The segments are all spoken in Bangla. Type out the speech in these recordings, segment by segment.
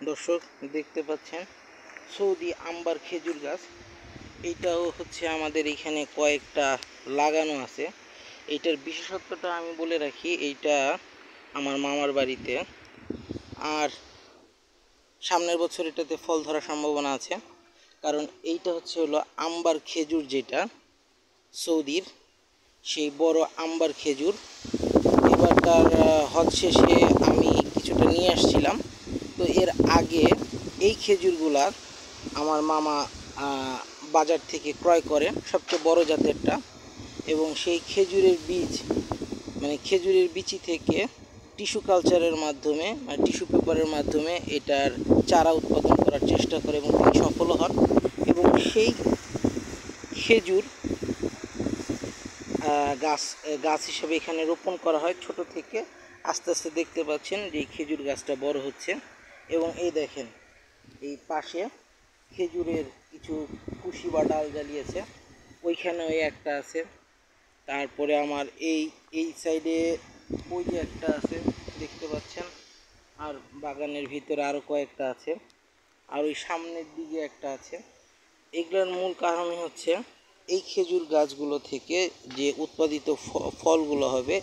দর্শক দেখতে পাচ্ছেন সৌদি আম্বার খেজুর গাছ। এইটাও হচ্ছে আমাদের এখানে কয়েকটা লাগানো আছে। এইটার বিশেষত্বটা আমি বলে রাখি, এইটা আমার মামার বাড়িতে, আর সামনের বছর এটাতে ফল ধরার সম্ভাবনা আছে। কারণ এইটা হলো আম্বার খেজুর, যেটা সৌদির সেই বড় আম্বার খেজুর। এবার তার হজ শেষে আমি কিছুটা নিয়ে আসছিলাম। তো এর আগে এই খেজুরগুলা আমার মামা বাজার থেকে ক্রয় করেন, সবচেয়ে বড় জাতেরটা। এবং সেই খেজুরের বীজ, মানে খেজুরের বিচি থেকে টিস্যু কালচারের মাধ্যমে, টিস্যু পেপারের মাধ্যমে এটার চারা উৎপাদন করার চেষ্টা করে এবং তিনি সফল হন। এবং সেই খেজুর গাছ হিসেবে এখানে রোপণ করা হয় ছোট থেকে। আস্তে আস্তে দেখতে পাচ্ছেন যে এই খেজুর গাছটা বড় হচ্ছে। এবং এই দেখেন এই পাশে খেজুরের কিছু কুশি বা ডাল জ্বালিয়েছে, ওইখানেও একটা আছে। তারপরে আমার এই সাইডে ওই যে একটা আছে দেখতে পাচ্ছেন, আর বাগানের ভিতরে আরও কয়েকটা আছে, আর ওই সামনের দিকে একটা আছে। এগুলোর মূল কারণ হচ্ছে এই খেজুর গাছগুলো থেকে যে উৎপাদিত ফলগুলো হবে,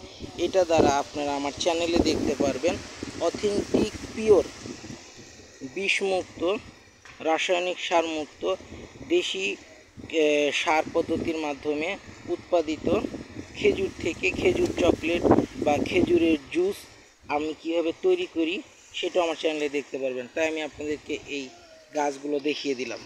এটা দ্বারা আপনারা আমার চ্যানেলে দেখতে পারবেন অথেন্টিক পিওর বিষমুক্ত রাসায়নিক সারমুক্ত দেশি সার পদ্ধতির মাধ্যমে উৎপাদিত খেজুর থেকে খেজুর চকলেট বা খেজুরের জুস আমি কীভাবে তৈরি করি সেটাও আমার চ্যানেলে দেখতে পারবেন। তাই আমি আপনাদেরকে এই গাছগুলো দেখিয়ে দিলাম।